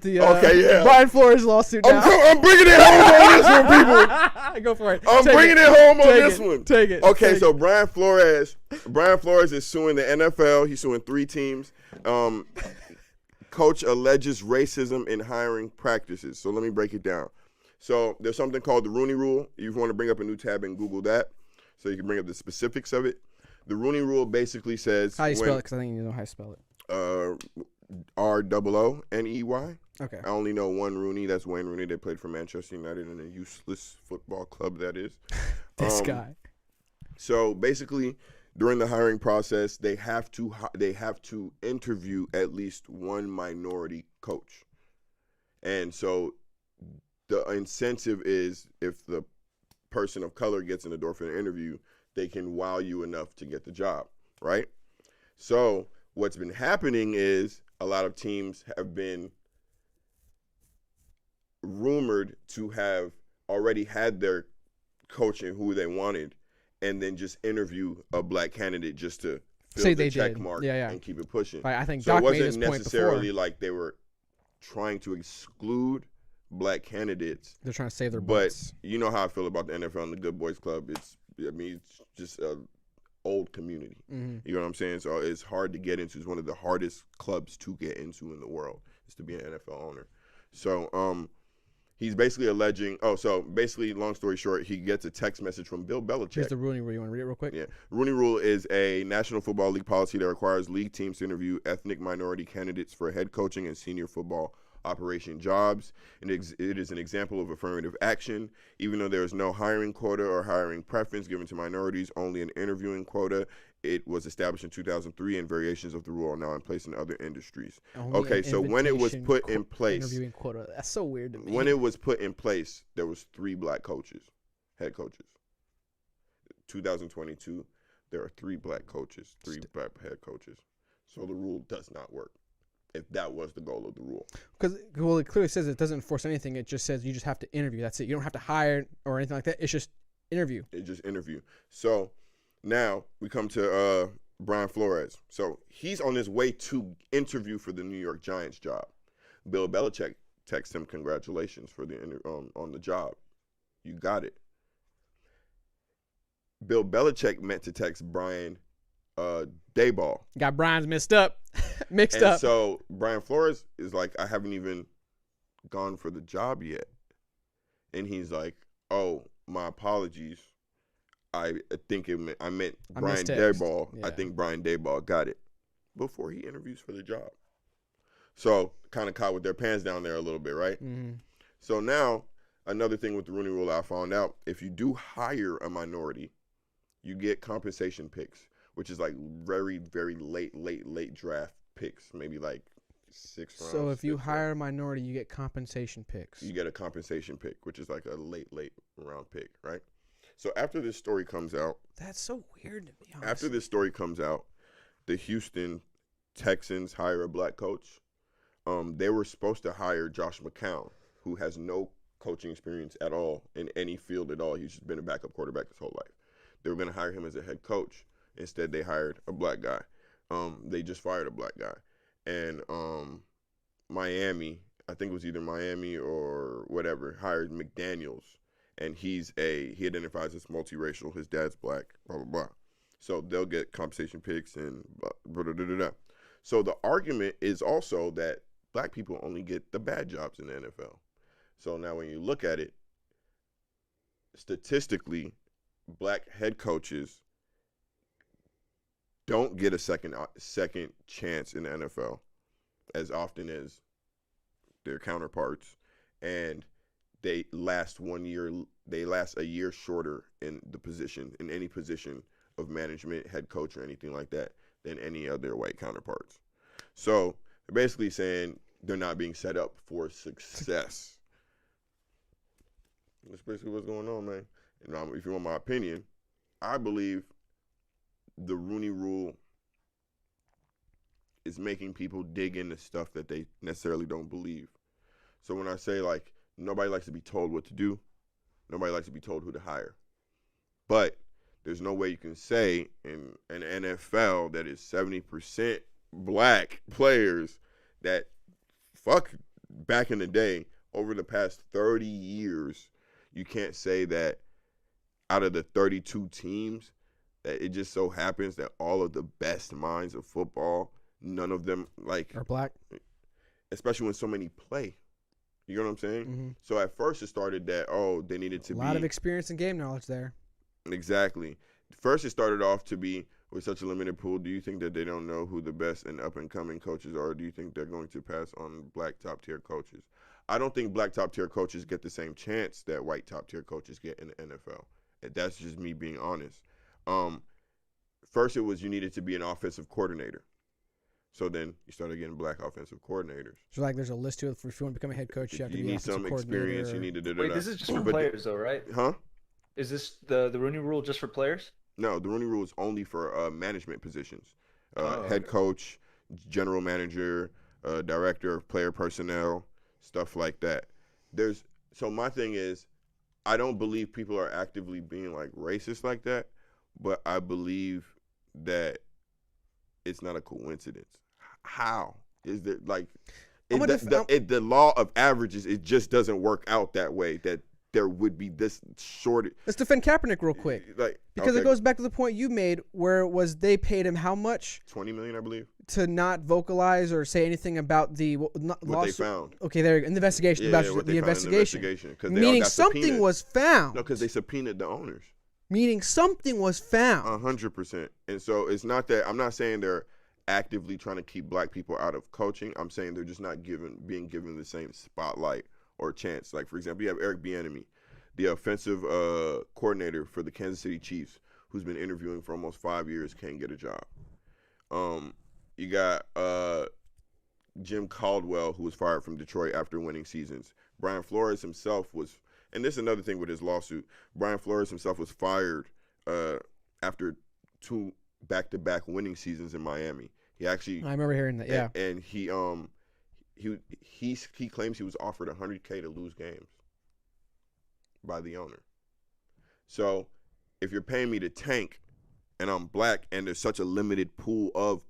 The Brian Flores lawsuit now. I'm bringing it home on this one, people. Go for it. I'm bringing it home on this one. Take it. Okay, so Brian Flores is suing the NFL. He's suing 3 teams. Coach alleges racism in hiring practices. So let me break it down. So there's something called the Rooney Rule. You want to bring up a new tab and Google that so you can bring up the specifics of it. The Rooney Rule basically says... How do you spell it? Because I think you know how to spell it. R-O-O-N-E-Y. Okay. I only know one Rooney. That's Wayne Rooney. They played for Manchester United in a useless football club, that is. This guy. So basically, during the hiring process, they have to interview at least one minority coach. And so the incentive is if the person of color gets in the door for an interview, they can wow you enough to get the job, right? So what's been happening is a lot of teams have been rumored to have already had their coach and who they wanted, and then just interview a black candidate just to fill the check mark and keep it pushing. Right, I think so Doc it wasn't made this point necessarily before. like they were trying to exclude black candidates. They're trying to save their butts. But you know how I feel about the NFL and the Good Boys Club. It's just a old community. Mm-hmm. You know what I'm saying? So it's hard to get into. It's one of the hardest clubs to get into in the world, is to be an NFL owner. So he's basically alleging. So basically, long story short, he gets a text message from Bill Belichick. Here's the Rooney Rule. You want to read it real quick? Yeah. Rooney Rule is a National Football League policy that requires league teams to interview ethnic minority candidates for head coaching and senior football operation jobs. And it is an example of affirmative action. Even though there is no hiring quota or hiring preference given to minorities, only an interviewing quota. It was established in 2003, and variations of the rule are now in place in other industries. Only so when it was put in place, interviewing quota. That's so weird to me. when it was put in place, there was 3 black coaches, head coaches. 2022, there are 3 black coaches, 3 black head coaches. So the rule does not work, if that was the goal of the rule. Because, well, it clearly says it doesn't enforce anything. It just says you just have to interview. That's it. You don't have to hire or anything like that. It's just interview. It's just interview. So now we come to Brian Flores. So he's on his way to interview for the New York Giants job. Bill Belichick texts him, "Congratulations for the on the job. You got it." Bill Belichick meant to text Brian Dabble. Got Brian's mixed up. And so Brian Flores is like, "I haven't even gone for the job yet." And he's like, "Oh, my apologies. I think I meant Brian Dabble. Yeah. I think Brian Dabble got it," before he interviews for the job. So kind of caught with their pants down there a little bit, right? Mm-hmm. So now another thing with the Rooney Rule I found out, if you do hire a minority, you get compensation picks, which is like very, very late draft picks, maybe like 6 rounds. So if you hire a minority, you get compensation picks. You get a compensation pick, which is like a late round pick, right? So after this story comes out. That's so weird to me, honestly. After this story comes out, the Houston Texans hire a black coach. They were supposed to hire Josh McCown, who has no coaching experience at all in any field at all. He's just been a backup quarterback his whole life. They were going to hire him as a head coach. Instead, they hired a black guy. They just fired a black guy. And Miami, I think it was either Miami or whatever, hired McDaniels. And he identifies as multiracial. His dad's black, blah, blah, blah. So they'll get compensation picks and blah, blah, blah, blah, blah. So the argument is also that black people only get the bad jobs in the NFL. So now when you look at it, statistically, black head coaches don't get a second chance in the NFL as often as their counterparts, and they last a year shorter in the position, in any position of management, head coach, or anything like that than any other white counterparts. So they're basically saying they're not being set up for success. That's basically what's going on, man. And if you want my opinion, I believe the Rooney Rule is making people dig into stuff that they necessarily don't believe. So when I say, like, nobody likes to be told what to do, nobody likes to be told who to hire. But there's no way you can say in an NFL that is 70% black players that fuck back in the day, over the past 30 years, you can't say that out of the 32 teams, that it just so happens that all of the best minds of football, none of them Are black. Especially when so many play. You know what I'm saying? Mm-hmm. So at first it started that, they needed to be. A lot of experience and game knowledge there. Exactly. First it started off to be, with such a limited pool, do you think that they don't know who the best and up-and-coming coaches are? Or do you think they're going to pass on black top-tier coaches? I don't think black top-tier coaches get the same chance that white top-tier coaches get in the NFL. And that's just me being honest. First it was you needed to be an offensive coordinator. So then you started getting black offensive coordinators. So like there's a list to it for if you want to become a head coach, you have to be need some experience. You need to Wait, this is just for players though, right? Huh? Is this the Rooney Rule just for players? No, the Rooney Rule is only for management positions. Okay. Head coach, general manager, director of player personnel, stuff like that. So my thing is, I don't believe people are actively being like racist like that, but I believe that it's not a coincidence. How is that like the law of averages? It just doesn't work out that way. That there would be this shortage. Let's defend Kaepernick real quick, because it goes back to the point you made, where it was they paid him how much? $20 million, I believe, to not vocalize or say anything about the what they found. Okay, there in the investigation about the investigation, meaning something was found. No, because they subpoenaed the owners. Meaning something was found. 100%. And so it's not that I'm not saying they're actively trying to keep black people out of coaching. I'm saying they're just not being given the same spotlight or chance. Like, for example, you have Eric Bieniemy, the offensive coordinator for the Kansas City Chiefs, who's been interviewing for almost 5 years, can't get a job. You got Jim Caldwell, who was fired from Detroit after winning seasons. Brian Flores himself was, and this is another thing with his lawsuit, Brian Flores himself was fired after 2 back-to-back winning seasons in Miami. He actually, I remember hearing that, yeah. And he claims he was offered $100K to lose games by the owner. So if you're paying me to tank and I'm black and there's such a limited pool of,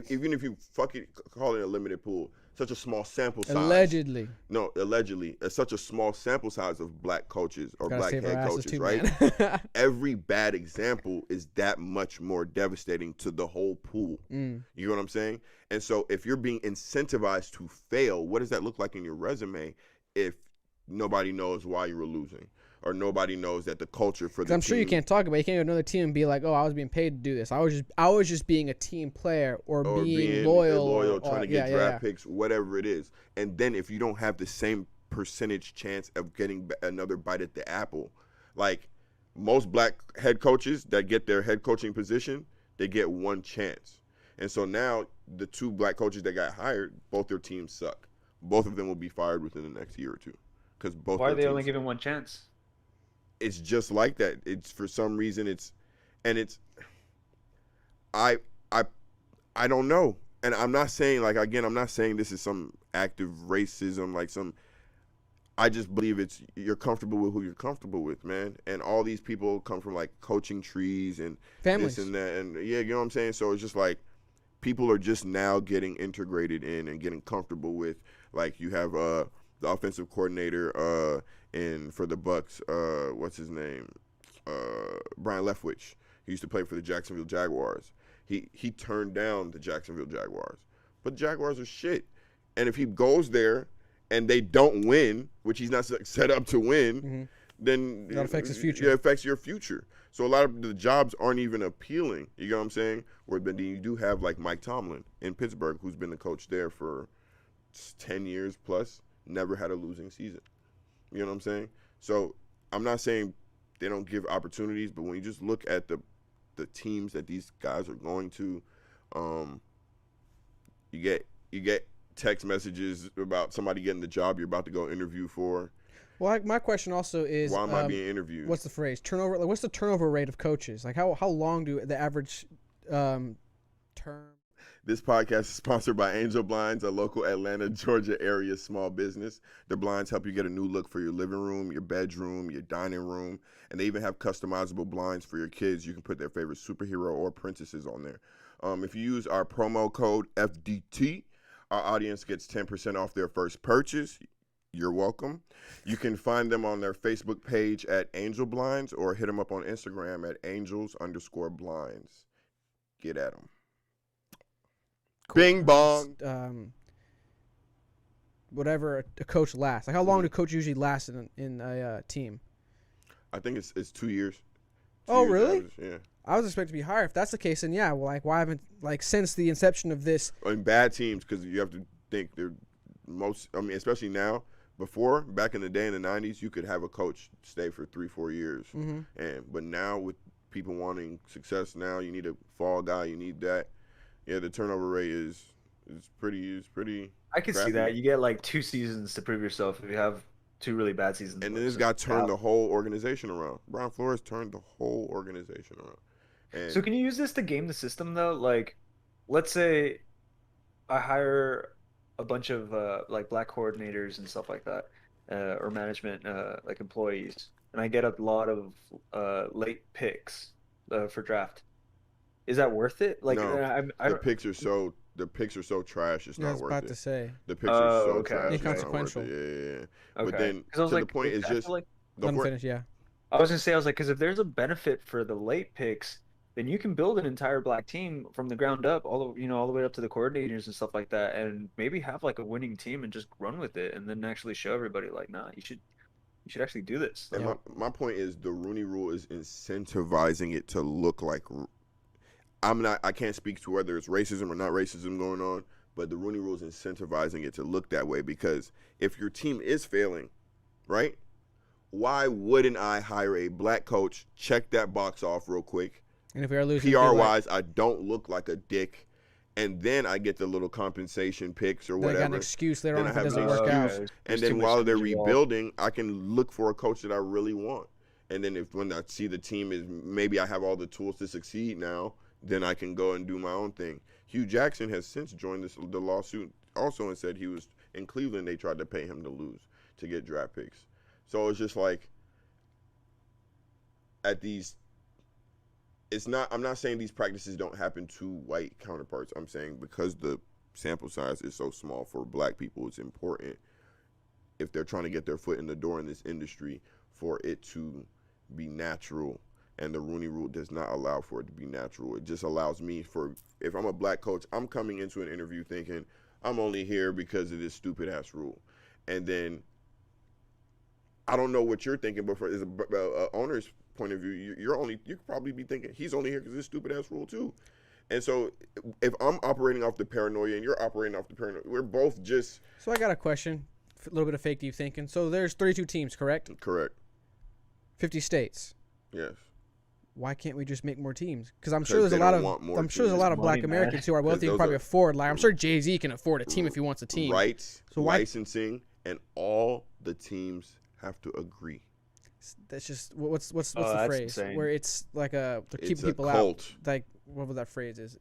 even if you fucking call it a limited pool, such a small sample size. Allegedly. No, allegedly. It's such a small sample size of black coaches or black head coaches, too, right? Every bad example is that much more devastating to the whole pool. You know what I'm saying? And so if you're being incentivized to fail, what does that look like in your resume if nobody knows why you were losing? Or nobody knows that the culture for the team. I'm sure you can't talk about it. You can't go to another team and be like, "Oh, I was being paid to do this. I was just being a team player or being loyal, trying to get draft picks, whatever it is." And then if you don't have the same percentage chance of getting another bite at the apple, like most black head coaches that get their head coaching position, they get one chance. And so now the 2 black coaches that got hired, both their teams suck. Both of them will be fired within the next year or two, because both. Why are they only given one chance? It's just like that. It's for some reason I don't know. And I'm not saying, like, again, I'm not saying this is some active racism, like I just believe you're comfortable with who you're comfortable with, man. And all these people come from like coaching trees and families this and that. And yeah, you know what I'm saying? So it's just like people are just now getting integrated in and getting comfortable with, like, you have the offensive coordinator and for the Bucks, what's his name? Brian Leftwich. He used to play for the Jacksonville Jaguars. He turned down the Jacksonville Jaguars. But Jaguars are shit. And if he goes there and they don't win, which he's not set up to win, then that affects his future. Yeah, it affects your future. So a lot of the jobs aren't even appealing. You know what I'm saying? Where then you do have like Mike Tomlin in Pittsburgh, who's been the coach there for 10 years plus, never had a losing season. You know what I'm saying? So I'm not saying they don't give opportunities, but when you just look at the teams that these guys are going to, you get text messages about somebody getting the job you're about to go interview for. Well, my question also is, why am I being interviewed? What's the phrase? Turnover. Like, what's the turnover rate of coaches? Like, how long do the average term? This podcast is sponsored by Angel Blinds, a local Atlanta, Georgia area small business. Their blinds help you get a new look for your living room, your bedroom, your dining room, and they even have customizable blinds for your kids. You can put their favorite superhero or princesses on there. If you use our promo code FDT, our audience gets 10% off their first purchase. You're welcome. You can find them on their Facebook page at Angel Blinds or hit them up on Instagram at angels_blinds. Get at them. Cool. Bing bong. Whatever a coach lasts. Like, how long do coach usually last in a team? I think it's 2 years. Oh, really? Average, yeah. I was expecting to be higher. If that's the case, then yeah. Well, like, why haven't, like, since the inception of this? In bad teams, because you have to think they're most. I mean, especially now. Before, back in the day in the 90s, you could have a coach stay for 3-4 years. But now with people wanting success, now you need a fall guy. You need that. Yeah, the turnover rate is pretty. I can see that. You get like 2 seasons to prove yourself if you have 2 really bad seasons. And then this guy turned the whole organization around. Brian Flores turned the whole organization around. And so can you use this to game the system though? Like, let's say I hire a bunch of like black coordinators and stuff like that, or management like employees, and I get a lot of late picks for draft. Is that worth it? Like, no, the picks are so trash. It's not worth it. I was about to say the picks are so okay. trash. Inconsequential. Yeah. Okay. But then to the point is just unfinished. Yeah. I was gonna say, I was like, because if there's a benefit for the late picks, then you can build an entire black team from the ground up, all the way up to the coordinators and stuff like that, and maybe have like a winning team and just run with it, and then actually show everybody like, nah, you should actually do this. And my point is, the Rooney Rule is incentivizing it to look like. I can't speak to whether it's racism or not racism going on, but the Rooney Rule is incentivizing it to look that way, because if your team is failing, right, why wouldn't I hire a black coach, check that box off real quick? And if we are losing, PR-wise, I don't look like a dick, and then I get the little compensation picks or whatever. I got an excuse later on if it have doesn't an work out. And then while they're rebuilding, I can look for a coach that I really want. And then when I see the team is, maybe I have all the tools to succeed now, then I can go and do my own thing. Hugh Jackson has since joined the lawsuit also and said he was in Cleveland. They tried to pay him to lose to get draft picks. So it's just like at these. It's not. I'm not saying these practices don't happen to white counterparts. I'm saying because the sample size is so small for black people, it's important if they're trying to get their foot in the door in this industry for it to be natural. And the Rooney Rule does not allow for it to be natural. It just allows me if I'm a black coach, I'm coming into an interview thinking I'm only here because of this stupid ass rule, and then I don't know what you're thinking, but from an owner's point of view, you could probably be thinking he's only here because of this stupid ass rule too. And so if I'm operating off the paranoia and you're operating off the paranoia, we're both just. So I got a question, a little bit of fake deep thinking. So there's 32 teams, correct? Correct. 50 states. Yes. Why can't we just make more teams? Because I'm sure there's a lot of black Americans who are wealthy and probably afford. Like, I'm sure Jay-Z can afford a team if he wants a team. Rights, so licensing, and all the teams have to agree. That's just what's the phrase insane. where it's like they're keeping people cult. out. Like, what was that phrase is?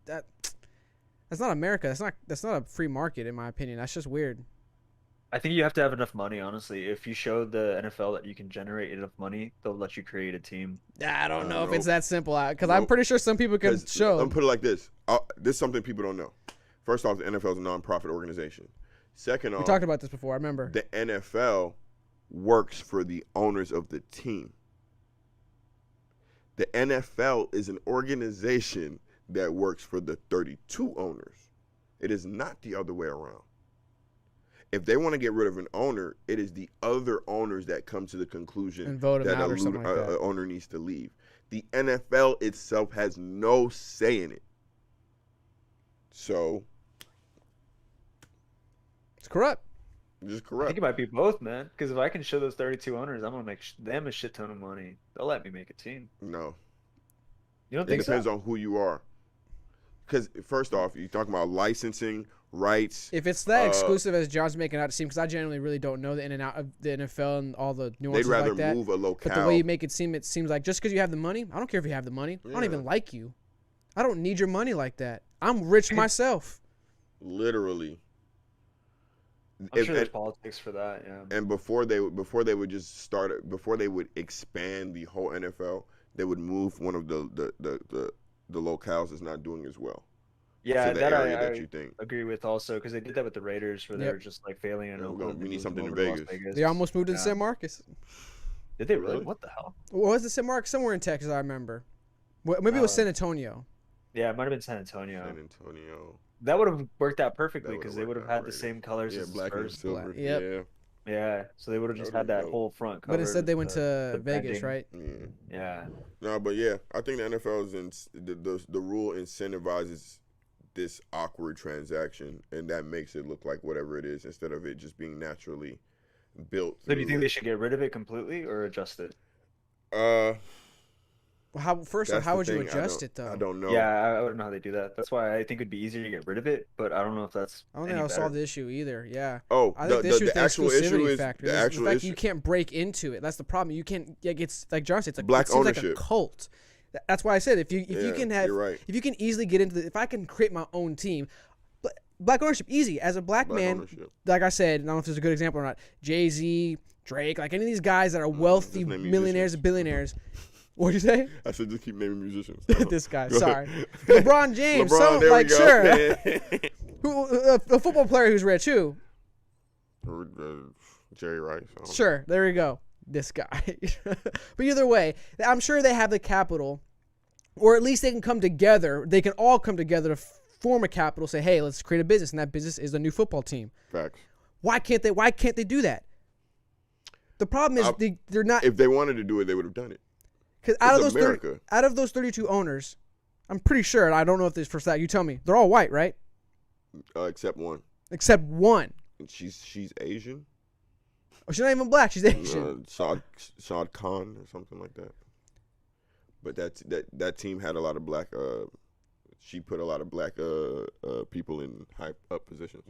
That's not America. That's not a free market in my opinion. That's just weird. I think you have to have enough money, honestly. If you show the NFL that you can generate enough money, they'll let you create a team. I don't know if it's that simple, because I'm pretty sure some people can show. Let me put it like this. This is something people don't know. First off, the NFL is a non-profit organization. Second off, we talked about this before, I remember. The NFL works for the owners of the team. The NFL is an organization that works for the 32 owners. It is not the other way around. If they want to get rid of an owner, it is the other owners that come to the conclusion and vote that out or something like that. An owner needs to leave. The NFL itself has no say in it. So it's corrupt. Just corrupt. I think it might be both, man. Because if I can show those 32 owners, I'm gonna make them a shit ton of money. They'll let me make a team. No. You don't think it depends on who you are. Because first off, you're talking about licensing, rights. If it's that exclusive as John's making it out to seem, because I genuinely really don't know the in and out of the NFL and all the nuances like that. They'd rather move a locale. But the way you make it seems like just because you have the money, I don't care if you have the money. I don't even like you. I don't need your money like that. I'm rich myself. Literally. I'm sure there's politics for that, yeah. And before they would just start, before they would expand the whole NFL, they would move one of the locales that's not doing as well. Yeah, to the area that you think. Agree with also because they did that with the Raiders where they were just like failing in Oakland. We need something in Vegas. Vegas. They almost moved to San Marcos. Did they really? What the hell? What was the San Marcos? Somewhere in Texas, I remember. Maybe it was San Antonio. Yeah, it might have been San Antonio. San Antonio. That would have worked out perfectly because they would have had the same colors as black and silver. Yep. Yeah, so they would have just had that whole front cover. But instead they went to Vegas, right? Yeah. No, but yeah, I think the NFL is the rule incentivizes this awkward transaction, and that makes it look like whatever it is instead of it just being naturally built. So do you think they should get rid of it completely or adjust it? How would you adjust it though? I don't know. Yeah, I don't know how they do that. That's why I think it'd be easier to get rid of it, but I don't know if that's. I don't think I'll solve the issue either. Yeah. Oh, I think the actual issue is the fact you can't break into it. That's the problem. You can't. It's like John said. It's like black ownership. Like a cult. That's why I said if you can have right. if you can easily get into if I can create my own team. Black ownership easy as a black man. Ownership. Like I said, I don't know if this is a good example or not. Jay-Z, Drake, like any of these guys that are wealthy millionaires and billionaires. What'd you say? I said just keep naming musicians. This guy, sorry. LeBron James. Sure. A football player who's rich, who? Jerry Rice. Sure, there we go. This guy. But either way, I'm sure they have the capital, or at least they can come together. They can all come together to form a capital, say, hey, let's create a business, and that business is the new football team. Facts. Why can't they do that? The problem is they're not. If they wanted to do it, they would have done it. Because out of those 32 owners, I'm pretty sure, and I don't know if this for that. You tell me, they're all white, right? Except one. Except one. And she's Asian. Oh, she's not even black. She's Asian. Shad Khan or something like that. But that team had a lot of black. She put a lot of black people in high up positions.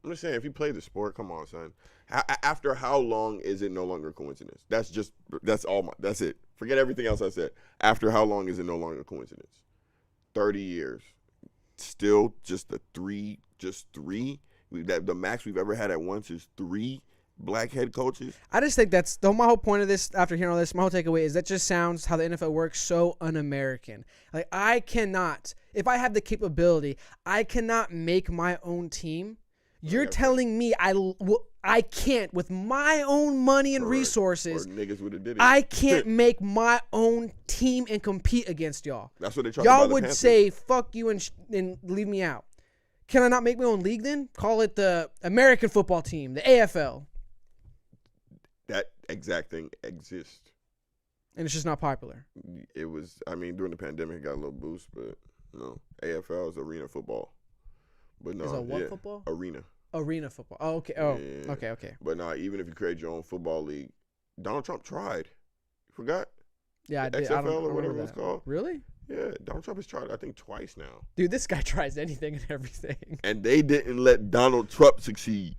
I'm just saying, if you play the sport, come on, son. After how long is it no longer a coincidence? That's it. Forget everything else I said. After how long is it no longer a coincidence? 30 years. Still just three. The max we've ever had at once is 3 black head coaches. I just think that's my whole point of this. After hearing all this, my whole takeaway is that just sounds how the NFL works so un-American. Like I cannot, if I have the capability, I cannot make my own team. You're telling me I can't with my own money and resources. Or niggas would have did it. I can't make my own team and compete against y'all. That's what they try. Y'all would say fuck you and leave me out. Can I not make my own league then? Call it the American football team, the AFL. That exact thing exists. And it's just not popular. It was. I mean, during the pandemic, it got a little boost, but no. AFL is arena football. But no, is it what football? Arena football. Oh, okay. Oh, yeah. Okay. But no, even if you create your own football league, Donald Trump tried. You forgot? Yeah, I did. XFL or whatever it's called. Really? Yeah, Donald Trump has tried, I think, twice now. Dude, this guy tries anything and everything. And they didn't let Donald Trump succeed.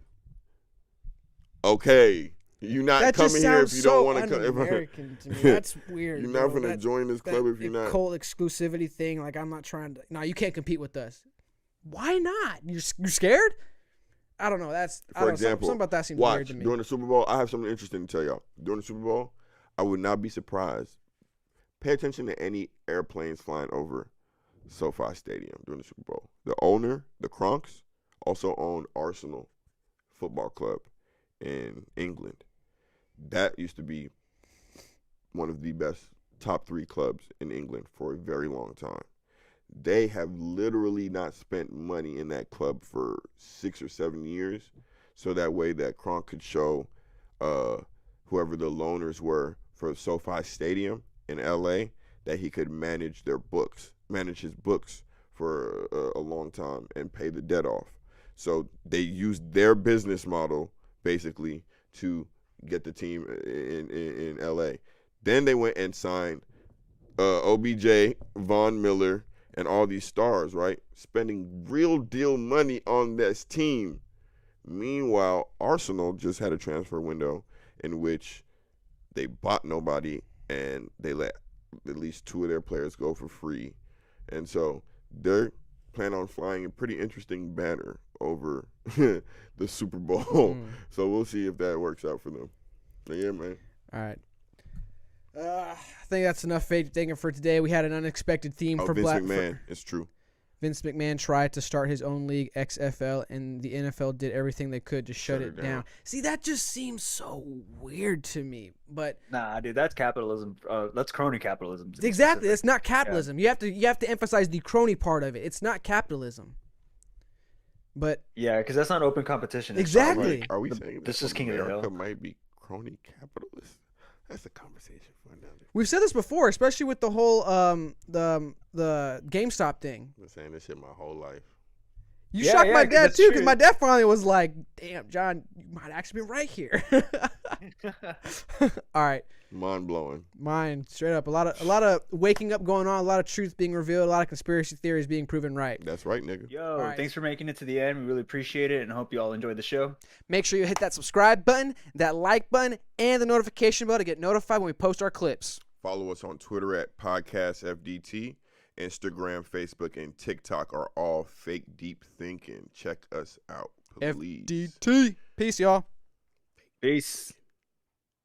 Okay. You're not coming here if you don't want to come. American to me. That's weird. You're not going to join this club if you're not. Cult exclusivity thing. Like, I'm not trying to. No, you can't compete with us. Why not? You're scared? I don't know. For example, something about that seems weird to me. During the Super Bowl, I have something interesting to tell y'all. During the Super Bowl, I would not be surprised. Pay attention to any airplanes flying over SoFi Stadium during the Super Bowl. The owner, the Kronks, also owned Arsenal Football Club in England. That used to be one of the best top 3 clubs in England for a very long time. They have literally not spent money in that club for 6 or 7 years, so that way that Kronk could show whoever the loaners were for SoFi Stadium in LA that he could manage his books for a long time and pay the debt off. So they used their business model basically to get the team in LA. Then they went and signed OBJ, Von Miller, and all these stars, right? Spending real deal money on this team. Meanwhile, Arsenal just had a transfer window in which they bought nobody and they let at least 2 of their players go for free. And so they're planning on flying a pretty interesting banner over the Super Bowl. So we'll see if that works out for them. But yeah, man. All right. I think that's enough fate thinking for today. We had an unexpected theme for Vince McMahon. It's true. Vince McMahon tried to start his own league, XFL, and the NFL did everything they could to shut it down. See, that just seems so weird to me. But nah, dude, that's capitalism. That's crony capitalism. Exactly, it's not capitalism. Yeah. You have to emphasize the crony part of it. It's not capitalism. But yeah, because that's not open competition. Exactly. Are we saying this that is king of the America hill? might be crony capitalist? That's a conversation for another. We've said this before, especially with the whole the GameStop thing. I've been saying this shit my whole life. You Yeah, shocked yeah, my 'cause dad that's too, because true. my dad finally was like, "Damn, John, you might actually be right here." All right, Mind blowing. mine straight up. A lot of waking up going on, a lot of truth being revealed, a lot of conspiracy theories being proven right. That's right, nigga. Yo, All right. thanks for making it to the end. We really appreciate it, and hope you all enjoyed the show. Make sure you hit that subscribe button, that like button, and the notification bell to get notified when we post our clips. Follow us on Twitter at PodcastFDT. Instagram, Facebook, and TikTok are all fake deep thinking. Check us out, please. FDT. Peace, y'all. Peace.